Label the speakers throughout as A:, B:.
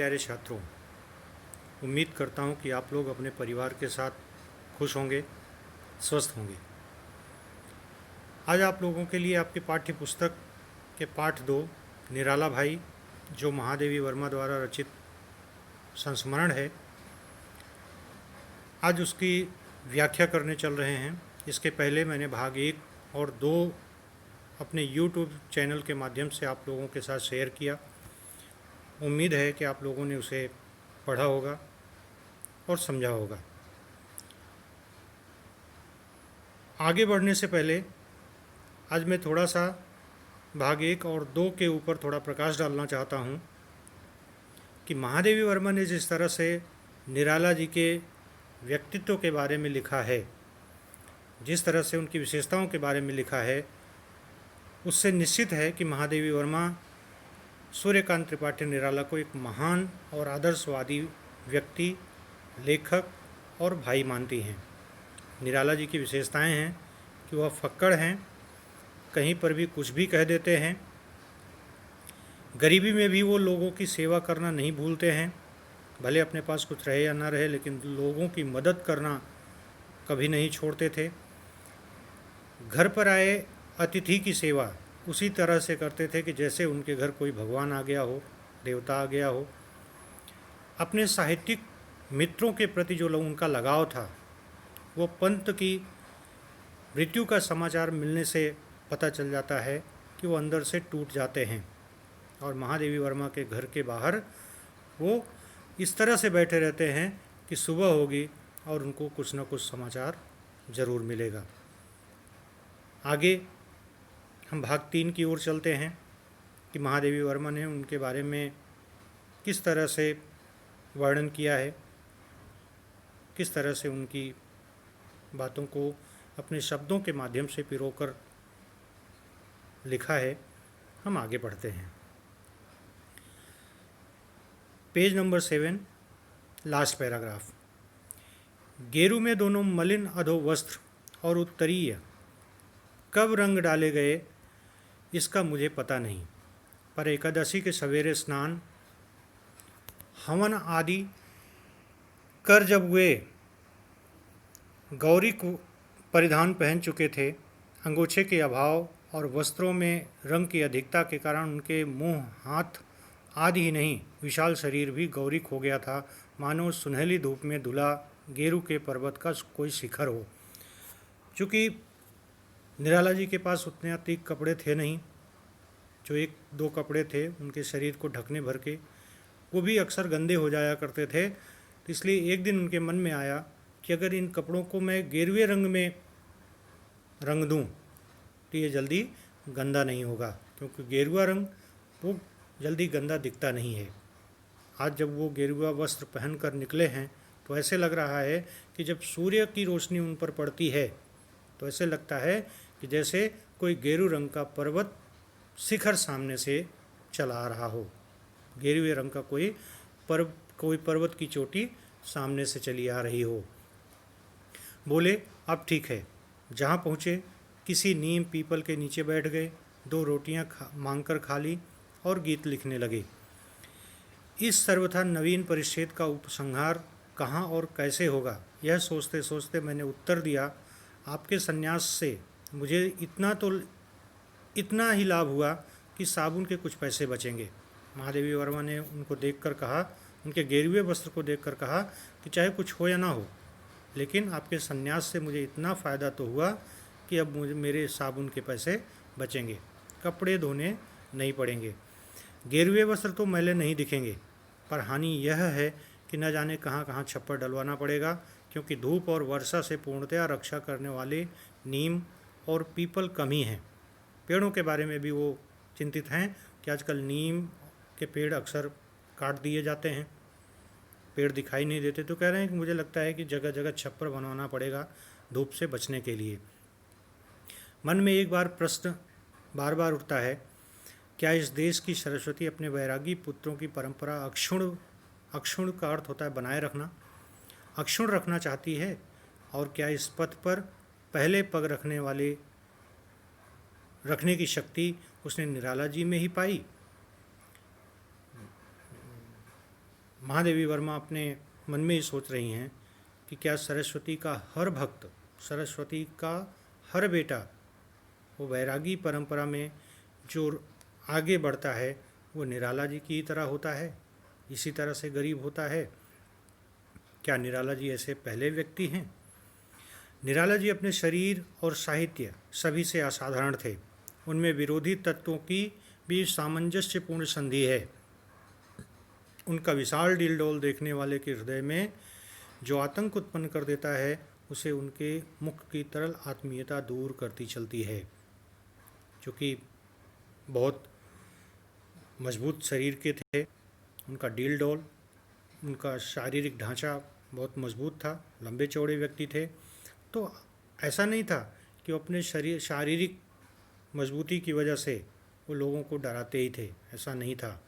A: प्यारे छात्रों, उम्मीद करता हूँ कि आप लोग अपने परिवार के साथ खुश होंगे, स्वस्थ होंगे। आज आप लोगों के लिए आपके पाठ्य पुस्तक के पाठ 2 निराला भाई, जो महादेवी वर्मा द्वारा रचित संस्मरण है, आज उसकी व्याख्या करने चल रहे हैं। इसके पहले मैंने भाग 1 और 2 अपने YouTube चैनल के माध्यम से आप लोगों के साथ शेयर किया। उम्मीद है कि आप लोगों ने उसे पढ़ा होगा और समझा होगा। आगे बढ़ने से पहले आज मैं थोड़ा सा भाग 1 और 2 के ऊपर थोड़ा प्रकाश डालना चाहता हूँ कि महादेवी वर्मा ने जिस तरह से निराला जी के व्यक्तित्व के बारे में लिखा है, जिस तरह से उनकी विशेषताओं के बारे में लिखा है, उससे निश्चित है कि महादेवी वर्मा सूर्यकांत त्रिपाठी निराला को एक महान और आदर्शवादी व्यक्ति, लेखक और भाई मानती हैं। निराला जी की विशेषताएं हैं कि वह फक्कड़ हैं, कहीं पर भी कुछ भी कह देते हैं। गरीबी में भी वो लोगों की सेवा करना नहीं भूलते हैं, भले अपने पास कुछ रहे या ना रहे, लेकिन लोगों की मदद करना कभी नहीं छोड़ते थे। घर पर आए अतिथि की सेवा उसी तरह से करते थे कि जैसे उनके घर कोई भगवान आ गया हो, देवता आ गया हो। अपने साहित्यिक मित्रों के प्रति जो उनका लगाव था, वो पंत की मृत्यु का समाचार मिलने से पता चल जाता है कि वो अंदर से टूट जाते हैं। और महादेवी वर्मा के घर के बाहर वो इस तरह से बैठे रहते हैं कि सुबह होगी और उनको कुछ न कुछ समाचार ज़रूर मिलेगा। आगे हम भाग 3 की ओर चलते हैं कि महादेवी वर्मा ने उनके बारे में किस तरह से वर्णन किया है, किस तरह से उनकी बातों को अपने शब्दों के माध्यम से पिरोकर लिखा है। हम आगे बढ़ते हैं। Page number 7, last paragraph. गेरू में दोनों मलिन अधो वस्त्र और उत्तरीय कब रंग डाले गए इसका मुझे पता नहीं, पर एकादशी के सवेरे स्नान, हवन आदि कर जब वे गौरी को परिधान पहन चुके थे, अंगोछे के अभाव और वस्त्रों में रंग की अधिकता के कारण उनके मुंह, हाथ आदि ही नहीं, विशाल शरीर भी गौरी खो गया था, मानो सुनहली धूप में धुला गेरू के पर्वत का कोई शिखर हो। चूँकि निराला जी के पास उतने अतिक कपड़े थे नहीं, जो 1-2 कपड़े थे उनके शरीर को ढकने भर के, वो भी अक्सर गंदे हो जाया करते थे। तो इसलिए एक दिन उनके मन में आया कि अगर इन कपड़ों को मैं गेरुए रंग में रंग दूं तो ये जल्दी गंदा नहीं होगा, क्योंकि गेरुआ रंग वो जल्दी गंदा दिखता नहीं है। आज जब वो गेरुआ वस्त्र पहनकर निकले हैं तो ऐसे लग रहा है कि जब सूर्य की रोशनी उन पर पड़ती है तो ऐसे लगता है कि जैसे कोई गेरू रंग का पर्वत शिखर सामने से चला आ रहा हो, गेरुए रंग का कोई पर्वत की चोटी सामने से चली आ रही हो। बोले, अब ठीक है। जहाँ पहुँचे किसी नीम पीपल के नीचे बैठ गए, 2 रोटियाँ मांगकर खा ली और गीत लिखने लगे। इस सर्वथा नवीन परिच्छेद का उपसंहार कहाँ और कैसे होगा, यह सोचते सोचते मैंने उत्तर दिया, आपके संन्यास से मुझे इतना ही लाभ हुआ कि साबुन के कुछ पैसे बचेंगे। महादेवी वर्मा ने उनको देखकर कहा, उनके गेरुए वस्त्र को देखकर कहा कि चाहे कुछ हो या ना हो, लेकिन आपके संन्यास से मुझे इतना फ़ायदा तो हुआ कि अब मुझे मेरे साबुन के पैसे बचेंगे, कपड़े धोने नहीं पड़ेंगे। गेरुए वस्त्र तो मैले नहीं दिखेंगे, पर हानि यह है कि न जाने कहाँ कहाँ छप्पर डलवाना पड़ेगा, क्योंकि धूप और वर्षा से पूर्णतया रक्षा करने वाले नीम और पीपल कम ही हैं। पेड़ों के बारे में भी वो चिंतित हैं कि आजकल नीम के पेड़ अक्सर काट दिए जाते हैं, पेड़ दिखाई नहीं देते। तो कह रहे हैं कि मुझे लगता है कि जगह जगह छप्पर बनवाना पड़ेगा धूप से बचने के लिए। मन में एक बार प्रश्न बार बार उठता है, क्या इस देश की सरस्वती अपने वैरागी पुत्रों की परंपरा अक्षुण का अर्थ होता है बनाए रखना, अक्षुण रखना चाहती है? और क्या इस पथ पर पहले पग रखने की शक्ति उसने निराला जी में ही पाई? महादेवी वर्मा अपने मन में ही सोच रही हैं कि क्या सरस्वती का हर भक्त, सरस्वती का हर बेटा वो वैरागी परंपरा में जो आगे बढ़ता है वो निराला जी की तरह होता है, इसी तरह से गरीब होता है? क्या निराला जी ऐसे पहले व्यक्ति हैं? निराला जी अपने शरीर और साहित्य सभी से असाधारण थे। उनमें विरोधी तत्वों की भी सामंजस्यपूर्ण संधि है। उनका विशाल डीलडोल देखने वाले के हृदय में जो आतंक उत्पन्न कर देता है उसे उनके मुख की तरल आत्मीयता दूर करती चलती है। क्योंकि बहुत मजबूत शरीर के थे, उनका डीलडोल, उनका शारीरिक ढांचा बहुत मजबूत था, लंबे चौड़े व्यक्ति थे। तो ऐसा नहीं था कि वो अपने शारीरिक मजबूती की वजह से वो लोगों को डराते ही थे, ऐसा नहीं था।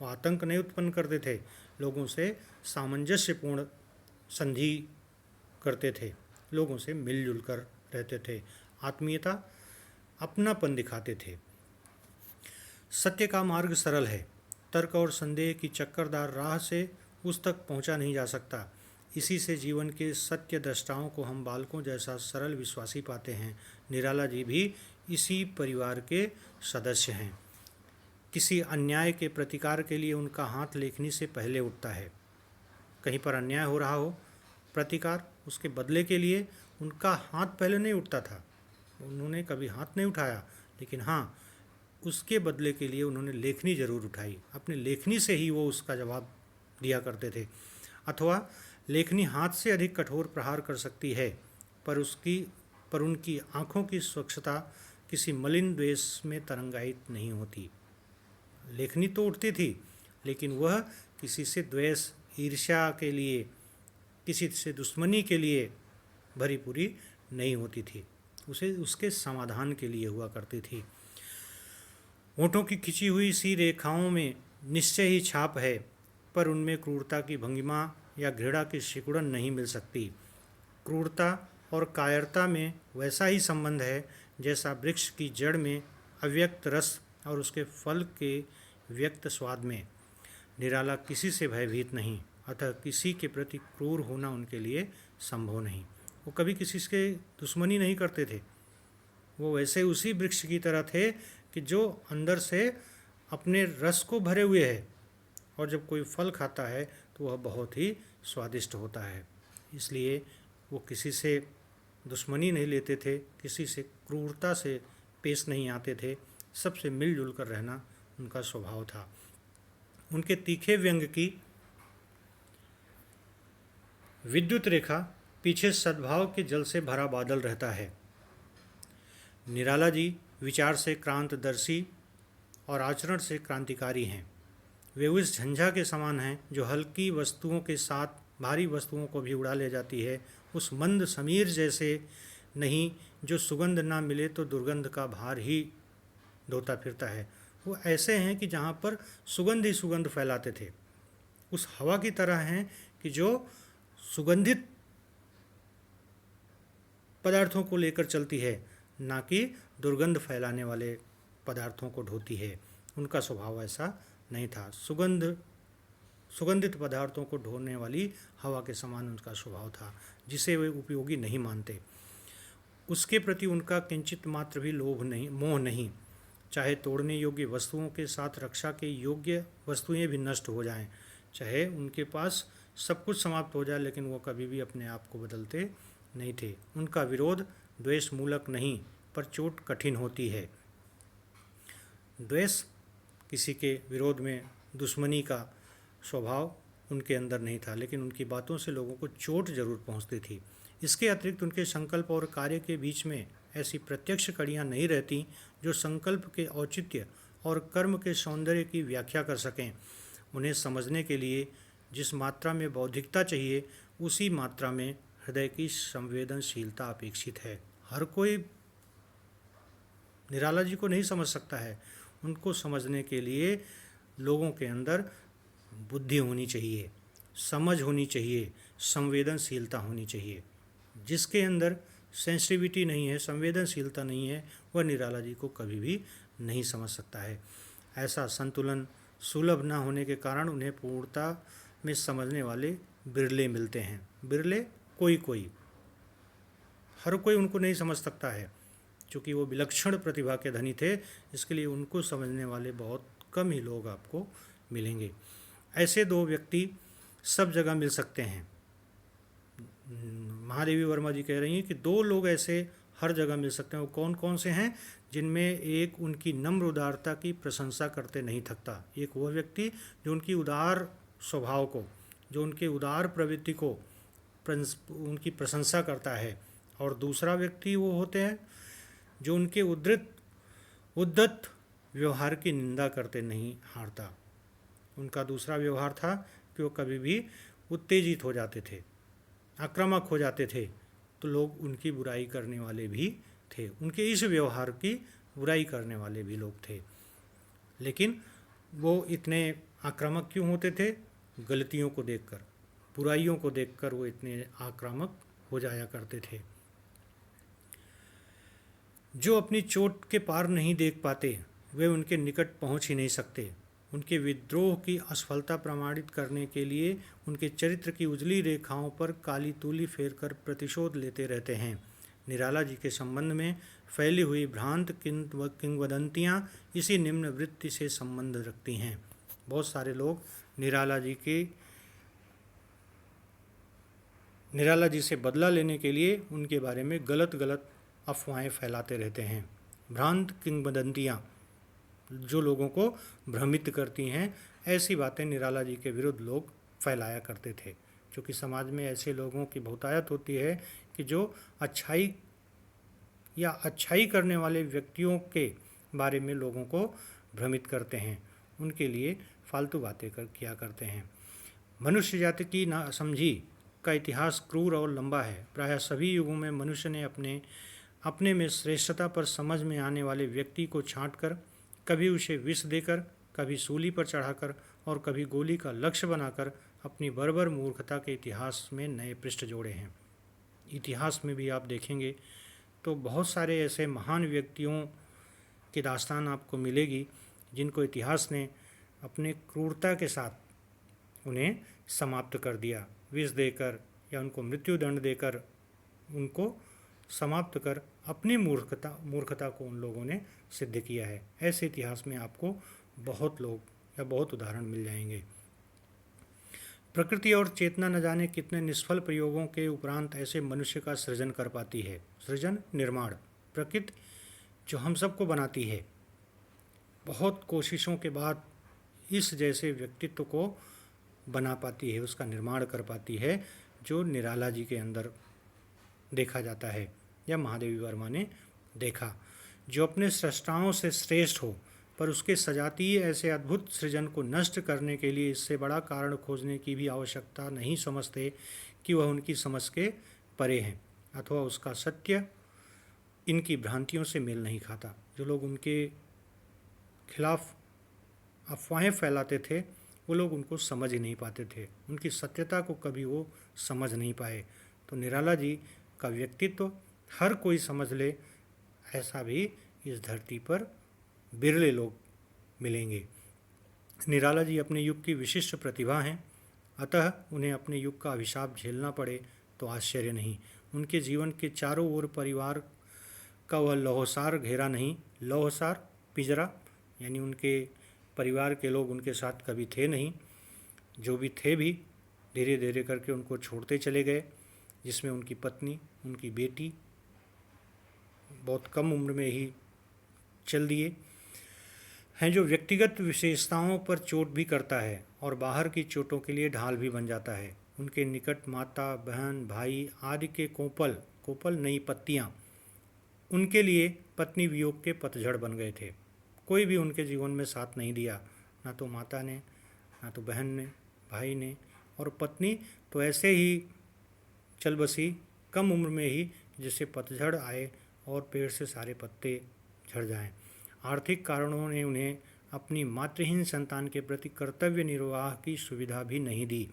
A: वो आतंक नहीं उत्पन्न करते थे, लोगों से सामंजस्यपूर्ण संधि करते थे, लोगों से मिलजुल कर रहते थे, आत्मीयता, अपनापन दिखाते थे। सत्य का मार्ग सरल है, तर्क और संदेह की चक्करदार राह से उस तक पहुंचा नहीं जा सकता। इसी से जीवन के सत्य दृष्टाओं को हम बालकों जैसा सरल विश्वासी पाते हैं। निराला जी भी इसी परिवार के सदस्य हैं। किसी अन्याय के प्रतिकार के लिए उनका हाथ लेखनी से पहले उठता है। कहीं पर अन्याय हो रहा हो, प्रतिकार, उसके बदले के लिए उनका हाथ पहले नहीं उठता था, उन्होंने कभी हाथ नहीं उठाया, लेकिन हाँ, उसके बदले के लिए उन्होंने लेखनी ज़रूर उठाई। अपनी लेखनी से ही वो उसका जवाब दिया करते थे। अथवा लेखनी हाथ से अधिक कठोर प्रहार कर सकती है, पर उनकी आँखों की स्वच्छता किसी मलिन द्वेष में तरंगायित नहीं होती। लेखनी तो उठती थी, लेकिन वह किसी से द्वेष, ईर्ष्या के लिए, किसी से दुश्मनी के लिए भरी पूरी नहीं होती थी, उसे उसके समाधान के लिए हुआ करती थी। होठों की खिंची हुई सी रेखाओं में निश्चय ही छाप है, पर उनमें क्रूरता की भंगिमा या घृणा की सिकुड़न नहीं मिल सकती। क्रूरता और कायरता में वैसा ही संबंध है जैसा वृक्ष की जड़ में अव्यक्त रस और उसके फल के व्यक्त स्वाद में। निराला किसी से भयभीत नहीं, अतः किसी के प्रति क्रूर होना उनके लिए संभव नहीं। वो कभी किसी से दुश्मनी नहीं करते थे। वो वैसे उसी वृक्ष की तरह थे कि जो अंदर से अपने रस को भरे हुए है, और जब कोई फल खाता है तो वह बहुत ही स्वादिष्ट होता है। इसलिए वो किसी से दुश्मनी नहीं लेते थे, किसी से क्रूरता से पेश नहीं आते थे, सबसे मिलजुल कर रहना उनका स्वभाव था। उनके तीखे व्यंग की विद्युत रेखा पीछे सद्भाव के जल से भरा बादल रहता है। निराला जी विचार से क्रांतदर्शी और आचरण से क्रांतिकारी हैं। वे उस झंझा के समान हैं जो हल्की वस्तुओं के साथ भारी वस्तुओं को भी उड़ा ले जाती है, उस मंद समीर जैसे नहीं जो सुगंध ना मिले तो दुर्गंध का भार ही ढोता फिरता है। वो ऐसे हैं कि जहाँ पर सुगंध ही सुगंध फैलाते थे, उस हवा की तरह हैं कि जो सुगंधित पदार्थों को लेकर चलती है, ना कि दुर्गंध फैलाने वाले पदार्थों को ढोती है। उनका स्वभाव ऐसा नहीं था। सुगंधित पदार्थों को ढोने वाली हवा के समान उनका स्वभाव था, जिसे वे उपयोगी नहीं मानते। उसके प्रति उनका किंचित मात्र भी लोभ नहीं, मोह नहीं। चाहे तोड़ने योग्य वस्तुओं के साथ रक्षा के योग्य वस्तुएं भी नष्ट हो जाएं, चाहे उनके पास सब कुछ समाप्त हो जाए, लेकिन वो कभी भी अपने आप को बदलते नहीं थे। उनका विरोध द्वेष मूलक नहीं, पर चोट कठिन होती है। द्वेष, किसी के विरोध में दुश्मनी का स्वभाव उनके अंदर नहीं था, लेकिन उनकी बातों से लोगों को चोट जरूर पहुंचती थी। इसके अतिरिक्त उनके संकल्प और कार्य के बीच में ऐसी प्रत्यक्ष कड़ियाँ नहीं रहती जो संकल्प के औचित्य और कर्म के सौंदर्य की व्याख्या कर सकें। उन्हें समझने के लिए जिस मात्रा में बौद्धिकता चाहिए, उसी मात्रा में हृदय की संवेदनशीलता अपेक्षित है। हर कोई निराला जी को नहीं समझ सकता है। उनको समझने के लिए लोगों के अंदर बुद्धि होनी चाहिए, समझ होनी चाहिए, संवेदनशीलता होनी चाहिए। जिसके अंदर सेंसिटिविटी नहीं है, संवेदनशीलता नहीं है, वह निराला जी को कभी भी नहीं समझ सकता है। ऐसा संतुलन सुलभ न होने के कारण उन्हें पूर्णता में समझने वाले बिरले मिलते हैं। बिरले कोई, हर कोई उनको नहीं समझ सकता है, क्योंकि वो विलक्षण प्रतिभा के धनी थे, इसके लिए उनको समझने वाले बहुत कम ही लोग आपको मिलेंगे। ऐसे दो व्यक्ति सब जगह मिल सकते हैं। महादेवी वर्मा जी कह रही हैं कि दो लोग ऐसे हर जगह मिल सकते हैं। वो कौन कौन से हैं? जिनमें एक उनकी नम्र उदारता की प्रशंसा करते नहीं थकता। एक वह व्यक्ति जो उनकी उदार स्वभाव को, जो उनके उदार प्रवृत्ति को उनकी प्रशंसा करता है। और दूसरा व्यक्ति वो होते हैं जो उनके उद्धत व्यवहार की निंदा करते नहीं हारता। उनका दूसरा व्यवहार था कि वो कभी भी उत्तेजित हो जाते थे, आक्रामक हो जाते थे, तो लोग उनकी बुराई करने वाले भी थे। उनके इस व्यवहार की बुराई करने वाले भी लोग थे। लेकिन वो इतने आक्रामक क्यों होते थे? गलतियों को देखकर, बुराइयों को देखकर वो इतने आक्रामक हो जाया करते थे। जो अपनी चोट के पार नहीं देख पाते वे उनके निकट पहुंच ही नहीं सकते। उनके विद्रोह की असफलता प्रमाणित करने के लिए उनके चरित्र की उजली रेखाओं पर काली तूली फेरकर प्रतिशोध लेते रहते हैं। निराला जी के संबंध में फैली हुई भ्रांत किंवदंतियाँ इसी निम्न वृत्ति से संबंध रखती हैं। बहुत सारे लोग निराला जी से बदला लेने के लिए उनके बारे में गलत अफवाहें फैलाते रहते हैं। भ्रांत किंवदंतियाँ जो लोगों को भ्रमित करती हैं, ऐसी बातें निराला जी के विरुद्ध लोग फैलाया करते थे। क्योंकि समाज में ऐसे लोगों की बहुतायत होती है कि जो अच्छाई करने वाले व्यक्तियों के बारे में लोगों को भ्रमित करते हैं, उनके लिए फालतू बातें किया करते हैं। मनुष्य जाति की नासमझी का इतिहास क्रूर और लंबा है। प्रायः सभी युगों में मनुष्य ने अपने में श्रेष्ठता पर समझ में आने वाले व्यक्ति को छांटकर, कभी उसे विष देकर, कभी सूली पर चढ़ाकर और कभी गोली का लक्ष्य बनाकर अपनी बर्बर मूर्खता के इतिहास में नए पृष्ठ जोड़े हैं। इतिहास में भी आप देखेंगे तो बहुत सारे ऐसे महान व्यक्तियों की दास्तान आपको मिलेगी जिनको इतिहास ने अपने क्रूरता के साथ उन्हें समाप्त कर दिया। विष देकर या उनको मृत्युदंड देकर उनको समाप्त कर अपनी मूर्खता को उन लोगों ने सिद्ध किया है। ऐसे इतिहास में आपको बहुत लोग या बहुत उदाहरण मिल जाएंगे। प्रकृति और चेतना न जाने कितने निष्फल प्रयोगों के उपरांत ऐसे मनुष्य का सृजन कर पाती है। सृजन, निर्माण, प्रकृति जो हम सबको बनाती है, बहुत कोशिशों के बाद इस जैसे व्यक्तित्व को बना पाती है, उसका निर्माण कर पाती है, जो निराला जी के अंदर देखा जाता है या महादेवी वर्मा ने देखा। जो अपने सृष्टाओं से श्रेष्ठ हो पर उसके सजातीय ऐसे अद्भुत सृजन को नष्ट करने के लिए इससे बड़ा कारण खोजने की भी आवश्यकता नहीं समझते कि वह उनकी समझ के परे हैं अथवा उसका सत्य इनकी भ्रांतियों से मेल नहीं खाता। जो लोग उनके खिलाफ अफवाहें फैलाते थे वो लोग उनको समझ ही नहीं पाते थे, उनकी सत्यता को कभी वो समझ नहीं पाए। तो निराला जी का व्यक्तित्व हर कोई समझ ले, ऐसा भी इस धरती पर बिरले लोग मिलेंगे। निराला जी अपने युग की विशिष्ट प्रतिभा हैं, अतः उन्हें अपने युग का अभिशाप झेलना पड़े तो आश्चर्य नहीं। उनके जीवन के चारों ओर परिवार का वह लौहसार घेरा नहीं, लौहसार पिंजरा, यानी उनके परिवार के लोग उनके साथ कभी थे नहीं। जो भी थे भी धीरे धीरे करके उनको छोड़ते चले गए, जिसमें उनकी पत्नी, उनकी बेटी बहुत कम उम्र में ही चल दिए हैं। जो व्यक्तिगत विशेषताओं पर चोट भी करता है और बाहर की चोटों के लिए ढाल भी बन जाता है। उनके निकट माता, बहन, भाई आदि के कोपल नई पत्तियाँ उनके लिए पत्नी वियोग के पतझड़ बन गए थे। कोई भी उनके जीवन में साथ नहीं दिया, ना तो माता ने, ना तो बहन ने, भाई ने, और पत्नी तो ऐसे ही चल बसी कम उम्र में ही जैसे पतझड़ आए और पेड़ से सारे पत्ते झड़ जाएं। आर्थिक कारणों ने उन्हें अपनी मातृहीन संतान के प्रति कर्तव्य निर्वाह की सुविधा भी नहीं दी।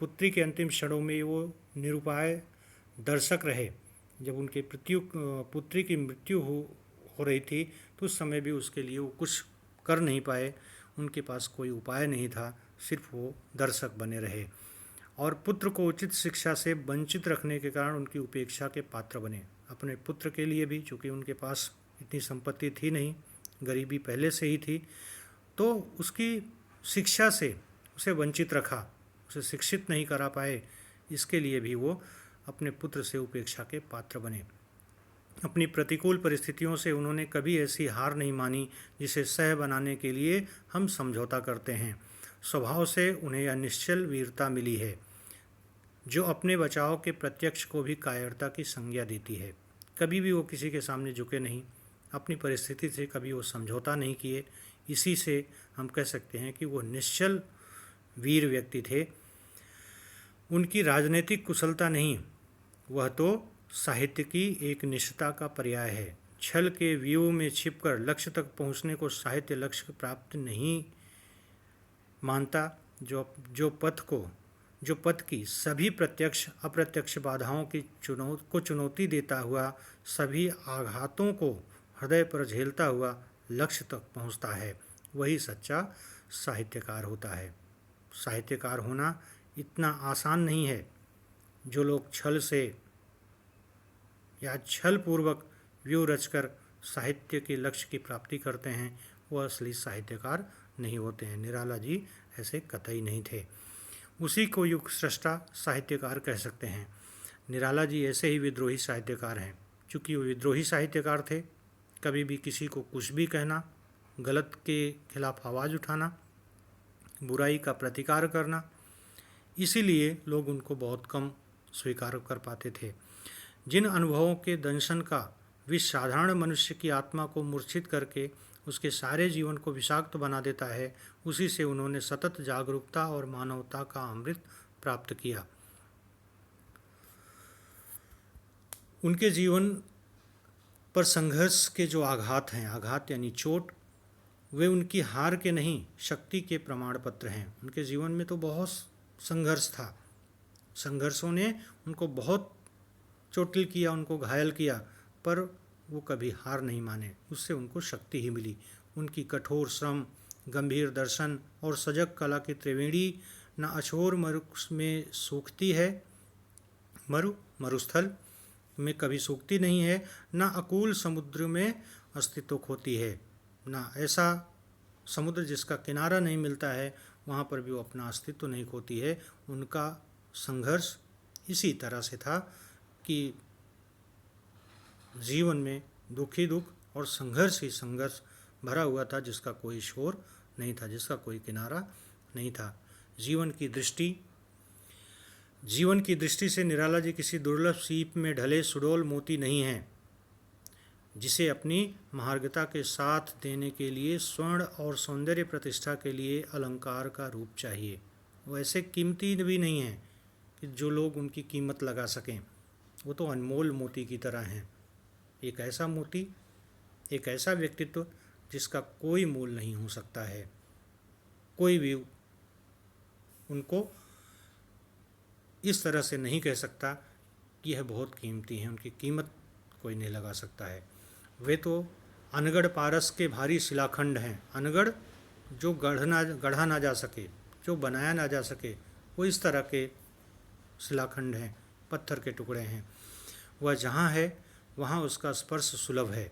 A: पुत्री के अंतिम क्षणों में वो निरुपाय दर्शक रहे। जब उनके पुत्री की मृत्यु हो रही थी तो उस समय भी उसके लिए वो कुछ कर नहीं पाए, उनके पास कोई उपाय नहीं था, सिर्फ वो दर्शक बने रहे और पुत्र को उचित शिक्षा से वंचित रखने के कारण उनकी उपेक्षा के पात्र बने। अपने पुत्र के लिए भी, चूँकि उनके पास इतनी संपत्ति थी नहीं, गरीबी पहले से ही थी, तो उसकी शिक्षा से उसे वंचित रखा, उसे शिक्षित नहीं करा पाए, इसके लिए भी वो अपने पुत्र से उपेक्षा के पात्र बने। अपनी प्रतिकूल परिस्थितियों से उन्होंने कभी ऐसी हार नहीं मानी जिसे सह बनाने के लिए हम समझौता करते हैं। स्वभाव से उन्हें यह निश्चल वीरता मिली है जो अपने बचाव के प्रत्यक्ष को भी कायरता की संज्ञा देती है। कभी भी वो किसी के सामने झुके नहीं, अपनी परिस्थिति से कभी वो समझौता नहीं किए। इसी से हम कह सकते हैं कि वो निश्चल वीर व्यक्ति थे। उनकी राजनीतिक कुशलता नहीं, वह तो साहित्य की एक निष्ठा का पर्याय है। छल के व्यूह में छिपकर लक्ष्य तक पहुंचने को साहित्य लक्ष्य प्राप्त नहीं मानता। जो पथ की सभी प्रत्यक्ष अप्रत्यक्ष बाधाओं की चुनौती देता हुआ, सभी आघातों को हृदय पर झेलता हुआ लक्ष्य तक पहुंचता है, वही सच्चा साहित्यकार होता है। साहित्यकार होना इतना आसान नहीं है। जो लोग छल से या छल पूर्वक व्यूह रचकर साहित्य के लक्ष्य की प्राप्ति करते हैं, वह असली साहित्यकार नहीं होते हैं। निराला जी ऐसे कतई नहीं थे। उसी को युग सृष्टा साहित्यकार कह सकते हैं। निराला जी ऐसे ही विद्रोही साहित्यकार हैं। चूँकि वो विद्रोही साहित्यकार थे, कभी भी किसी को कुछ भी कहना, गलत के खिलाफ आवाज़ उठाना, बुराई का प्रतिकार करना, इसीलिए लोग उनको बहुत कम स्वीकार कर पाते थे। जिन अनुभवों के दंशन का विष साधारण मनुष्य की आत्मा को मूर्छित करके उसके सारे जीवन को विषाक्त बना देता है, उसी से उन्होंने सतत जागरूकता और मानवता का अमृत प्राप्त किया। उनके जीवन पर संघर्ष के जो आघात हैं, आघात यानी चोट, वे उनकी हार के नहीं, शक्ति के प्रमाण पत्र हैं। उनके जीवन में तो बहुत संघर्ष था, संघर्षों ने उनको बहुत चोटिल किया, उनको घायल किया, पर वो कभी हार नहीं माने। उससे उनको शक्ति ही मिली। उनकी कठोर श्रम, गंभीर दर्शन और सजग कला की त्रिवेणी न अछोर मरु में सूखती है, मरुस्थल में कभी सूखती नहीं है, न अकूल समुद्र में अस्तित्व खोती है। न ऐसा समुद्र जिसका किनारा नहीं मिलता है, वहाँ पर भी वो अपना अस्तित्व नहीं खोती है। उनका संघर्ष इसी तरह से था कि जीवन में दुख ही दुख और संघर्ष ही संघर्ष भरा हुआ था, जिसका कोई शोर नहीं था, जिसका कोई किनारा नहीं था। जीवन की दृष्टि से निराला जी किसी दुर्लभ सीप में ढले सुडौल मोती नहीं हैं, जिसे अपनी महार्घता के साथ देने के लिए स्वर्ण और सौंदर्य प्रतिष्ठा के लिए अलंकार का रूप चाहिए। वो ऐसे कीमती भी नहीं हैं कि जो लोग उनकी कीमत लगा सकें। वो तो अनमोल मोती की तरह हैं। एक ऐसा मोती, एक ऐसा व्यक्तित्व जिसका कोई मूल नहीं हो सकता है। कोई भी उनको इस तरह से नहीं कह सकता कि यह बहुत कीमती हैं, उनकी कीमत कोई नहीं लगा सकता है। वे तो अनगढ़ पारस के भारी शिलाखंड हैं। अनगढ़ जो गढ़ा ना जा सके, जो बनाया ना जा सके, वो इस तरह के शिलाखंड हैं, पत्थर के टुकड़े हैं। वह जहाँ है वहाँ उसका स्पर्श सुलभ है।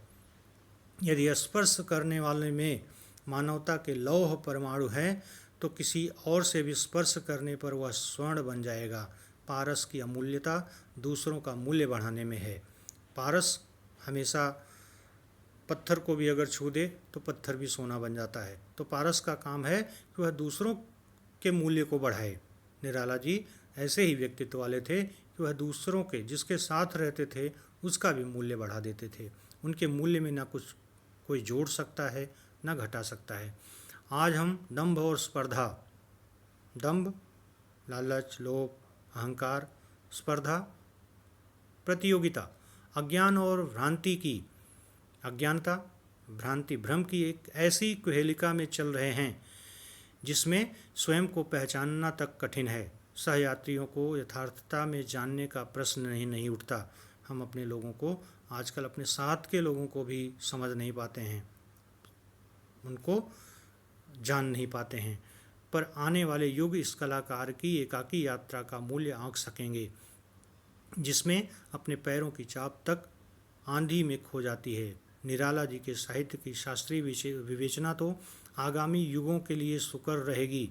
A: यदि स्पर्श करने वाले में मानवता के लौह परमाणु हैं, तो किसी और से भी स्पर्श करने पर वह स्वर्ण बन जाएगा। पारस की अमूल्यता दूसरों का मूल्य बढ़ाने में है। पारस हमेशा पत्थर को भी अगर छू दे तो पत्थर भी सोना बन जाता है। तो पारस का काम है कि वह दूसरों के मूल्य को बढ़ाए। निराला जी ऐसे ही व्यक्तित्व वाले थे कि वह दूसरों के, जिसके साथ रहते थे, उसका भी मूल्य बढ़ा देते थे। उनके मूल्य में ना कुछ कोई जोड़ सकता है, ना घटा सकता है। आज हम दंभ और स्पर्धा, दंभ, लालच, लोभ, अहंकार, स्पर्धा, प्रतियोगिता, अज्ञान और अज्ञानता, भ्रांति, भ्रम की एक ऐसी कुहेलिका में चल रहे हैं जिसमें स्वयं को पहचानना तक कठिन है। सहयात्रियों को यथार्थता में जानने का प्रश्न नहीं उठता। हम अपने लोगों को, आजकल अपने साथ के लोगों को भी समझ नहीं पाते हैं, उनको जान नहीं पाते हैं। पर आने वाले युग इस कलाकार की एकाकी यात्रा का मूल्य आंक सकेंगे, जिसमें अपने पैरों की चाप तक आंधी में खो जाती है। निराला जी के साहित्य की शास्त्रीय विवेचना तो आगामी युगों के लिए सुकर रहेगी,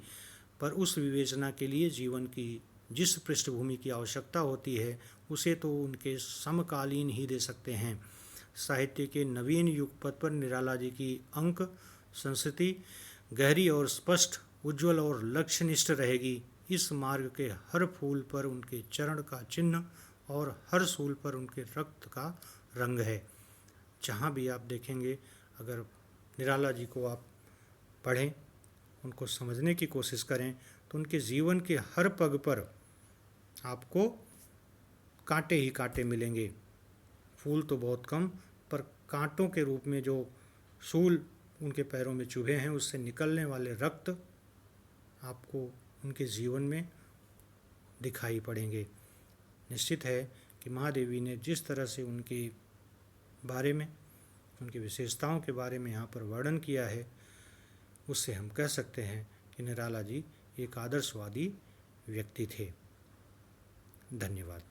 A: पर उस विवेचना के लिए जीवन की जिस पृष्ठभूमि की आवश्यकता होती है उसे तो उनके समकालीन ही दे सकते हैं। साहित्य के नवीन युग पथ पर निराला जी की अंक संस्कृति गहरी और स्पष्ट, उज्ज्वल और लक्ष्यनिष्ठ रहेगी। इस मार्ग के हर फूल पर उनके चरण का चिन्ह और हर सूल पर उनके रक्त का रंग है। जहाँ भी आप देखेंगे, अगर निराला जी को आप पढ़ें, उनको समझने की कोशिश करें, तो उनके जीवन के हर पग पर आपको कांटे ही कांटे मिलेंगे। फूल तो बहुत कम, पर कांटों के रूप में जो सूल उनके पैरों में चुभे हैं, उससे निकलने वाले रक्त आपको उनके जीवन में दिखाई पड़ेंगे। निश्चित है कि महादेवी ने जिस तरह से उनके बारे में, उनकी विशेषताओं के बारे में यहाँ पर वर्णन किया है, उससे हम कह सकते हैं कि निराला जी एक आदर्शवादी व्यक्ति थे। धन्यवाद।